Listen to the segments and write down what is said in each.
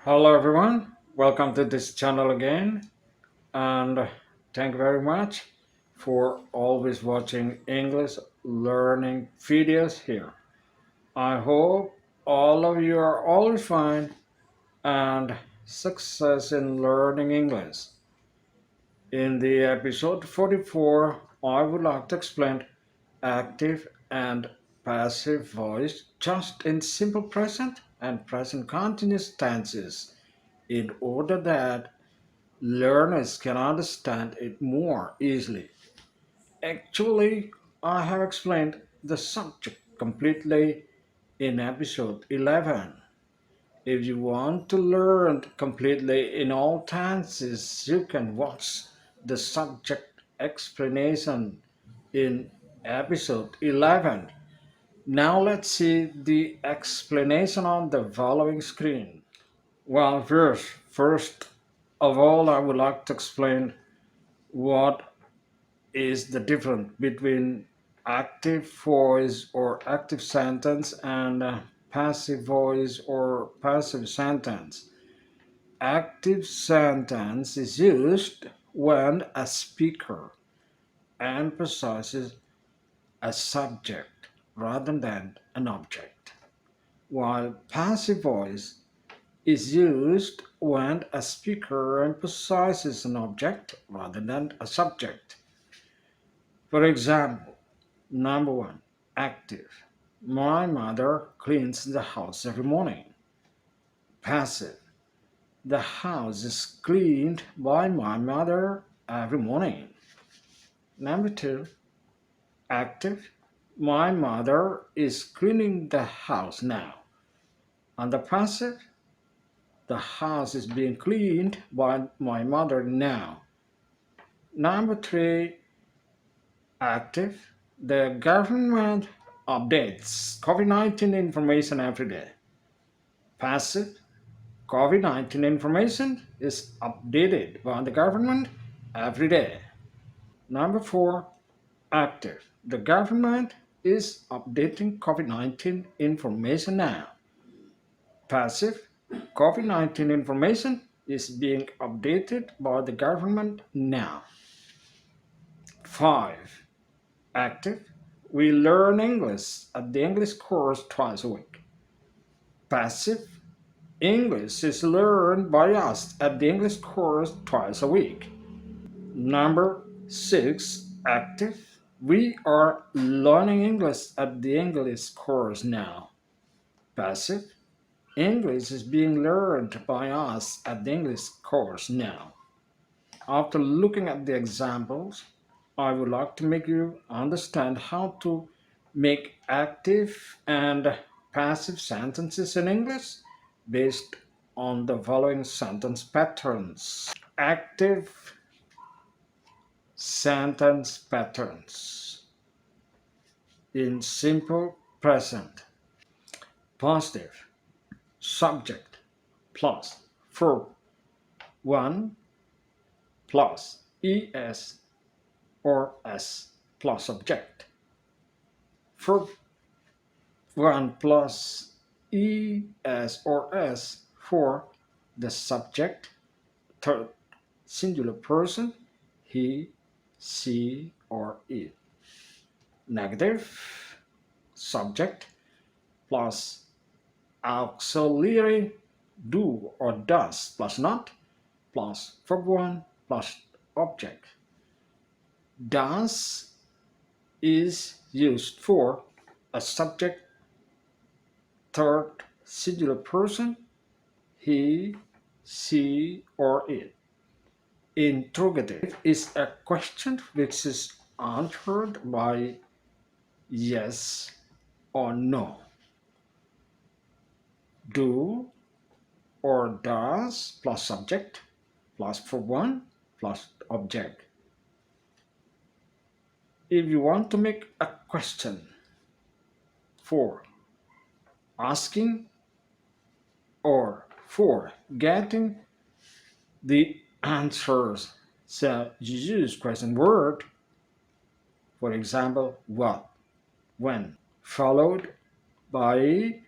Hello everyone, welcome to this channel again, and thank you very much for always watching English learning videos here. I hope all of you are always fine and success in learning English. In the episode 44, I would like to explain active and passive voice just in simple present and present continuous tenses in order that learners can understand it more easily. Actually, I have explained the subject completely in episode 11. If you want to learn completely in all tenses, you can watch the subject explanation in episode 11. Now let's see the explanation on the following screen. Well, first of all, I would like to explain what is the difference between active voice or active sentence and passive voice or passive sentence. Active sentence is used when a speaker emphasizes a subject rather than an object, while passive voice is used when a speaker emphasizes an object rather than a subject. For example, number one, active. My mother cleans the house every morning. Passive. The house is cleaned by my mother every morning. Number two, active. My mother is cleaning the house now. And the passive, the house is being cleaned by my mother now. Number three, active. The government updates COVID-19 information every day. Passive. COVID-19 information is updated by the government every day. Number four, active. The government is updating COVID-19 information now. Passive. COVID-19 information is being updated by the government now. 5. Active. We learn English at the English course twice a week. Passive. English is learned by us at the English course twice a week. Number 6. Active. We are learning English at the English course now. Passive. English is being learned by us at the English course now. After looking at the examples, I would like to make you understand how to make active and passive sentences in English based on the following sentence patterns. Active sentence patterns in simple present. Positive subject plus verb 1 plus es or s plus object. Verb 1 plus es or s for the subject, third singular person, he, she, or it. Negative subject plus auxiliary do or does plus not plus verb 1 plus object. Does is used for a subject, third singular person, he, she, or it. Interrogative is a question which is answered by yes or no. Do or does plus subject plus verb 1 plus object. If you want to make a question for asking or for getting the answers, so you use question word, for example, what, when, followed by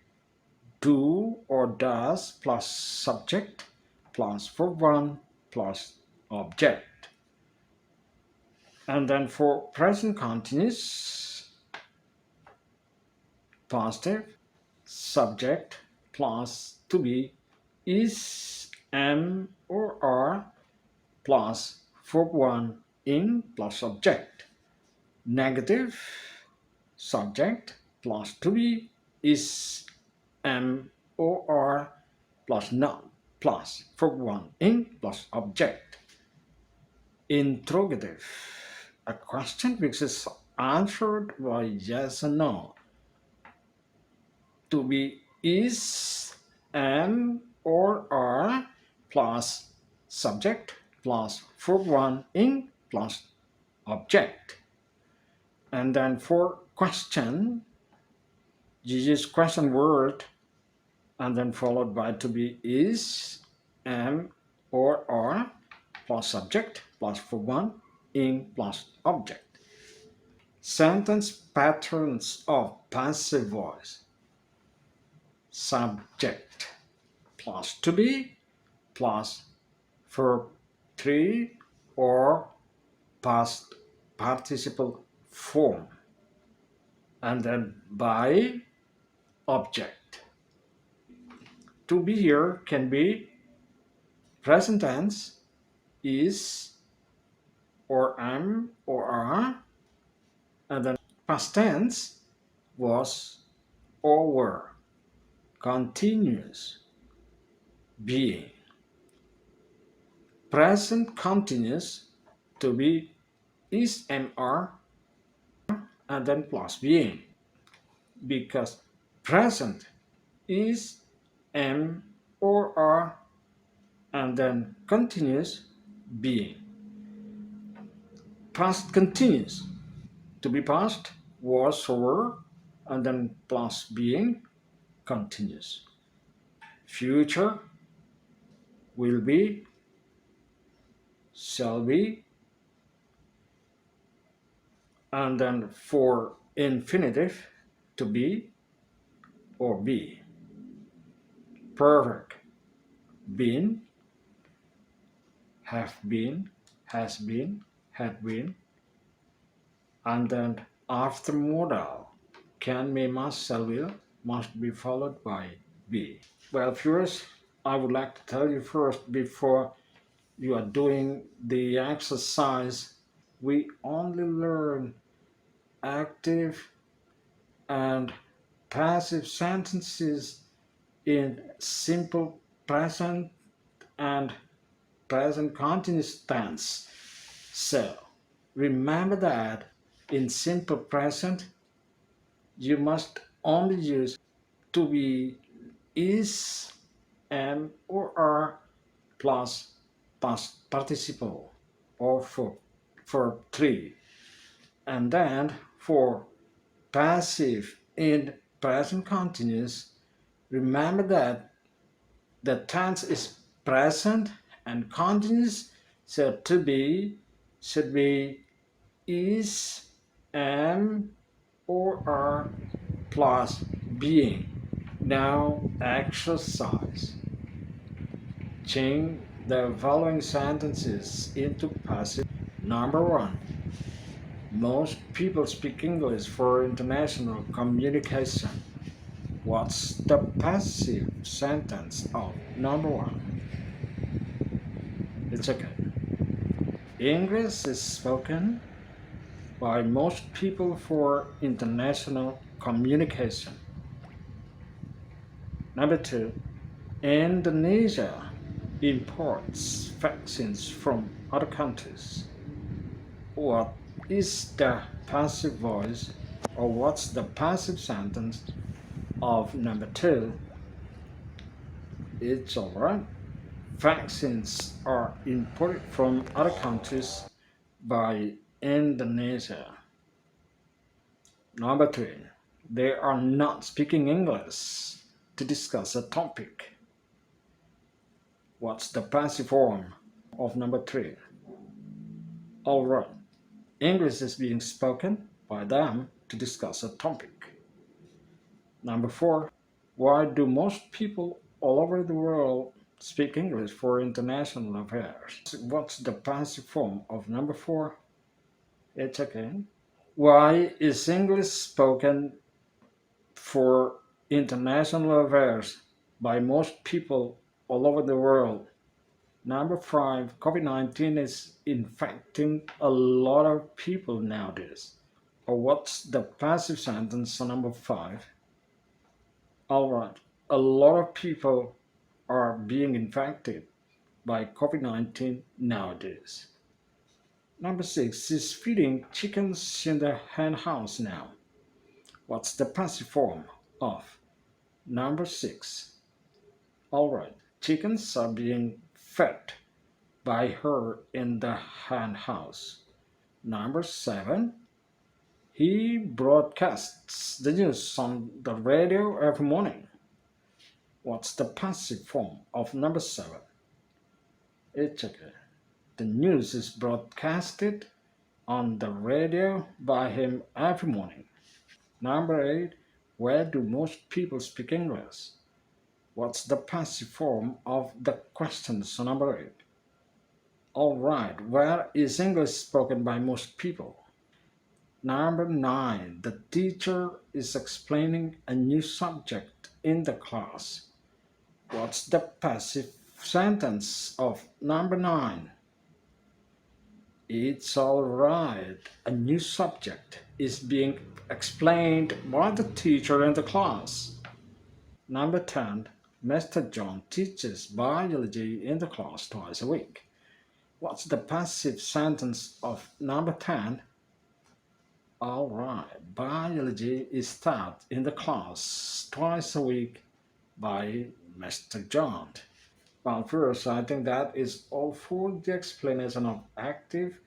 do or does plus subject plus verb 1 plus object. And then for present continuous, positive, subject plus to be, is, am, or are plus verb 1 in plus object. Negative, subject plus to be, is, am, or are plus noun plus verb 1 in plus object. Interrogative, a question which is answered by yes or no. To be, is, am, or are plus subject plus verb 1 in plus object. And then for question, you use question word and then followed by to be, is, am, or are plus subject plus verb 1 in plus object. Sentence patterns of passive voice. Subject plus to be plus verb 3 or past participle form, and then by object. To be here can be present tense, is, or am, or are, and then past tense was, or were, continuous, being. Present continuous to be, is, am, are, and then plus being, because present is, am, or are, and then continuous, being. Past continuous to be past was or were, and then plus being, continuous. Future will be, shall be, and then for infinitive to be or be. Perfect, been, have been, has been, had been, and then after modal, can, may, must, shall, will, must be followed by be. Well, first, I would like to tell you first, before you are doing the exercise, we only learn active and passive sentences in simple present and present continuous tense. So remember that in simple present, you must only use to be, is, am, or are plus past participle or for 3. And then for passive in present continuous, remember that the tense is present and continuous, so to be should be, is, am, or are plus being. Now exercise. Change the following sentences into passive. Number 1. Most people speak English for international communication. What's the passive sentence of number 1? It's okay. English is spoken by most people for international communication. Number 2. Indonesia imports vaccines from other countries. What is the passive voice, or what's the passive sentence of number 2? It's alright. Vaccines are imported from other countries by Indonesia. Number 3. They are not speaking English to discuss a topic. What's the passive form of number 3? Alright. English is being spoken by them to discuss a topic. Number 4. Why do most people all over the world speak English for international affairs? What's the passive form of number four? It's okay. Why is English spoken for international affairs by most people all over the world? Number five, COVID 19 is infecting a lot of people nowadays. Or what's the passive sentence on number five? All right, a lot of people are being infected by COVID 19 nowadays. Number six is feeding chickens in the hen house now. What's the passive form of number six? All right, chickens are being fed by her in the hen house. Number seven, he broadcasts the news on the radio every morning. What's the passive form of number seven? It's okay. The news is broadcasted on the radio by him every morning. Number eight, where do most people speak English? What's the passive form of the question? So number eight. All right, where is English spoken by most people? Number nine, the teacher is explaining a new subject in the class. What's the passive sentence of number nine? It's all right. A new subject is being explained by the teacher in the class. Number 10. Mr. John teaches biology in the class twice a week. What's the passive sentence of number 10? All right. Biology is taught in the class twice a week by Mr. John. Well, first, I think that is all for the explanation of active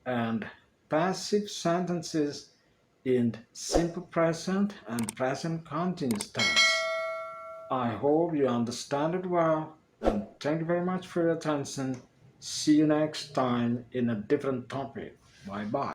and passive sentences in simple present and present continuous tense. I hope you understand it well, and thank you very much for your attention. See you next time in a different topic. Bye bye.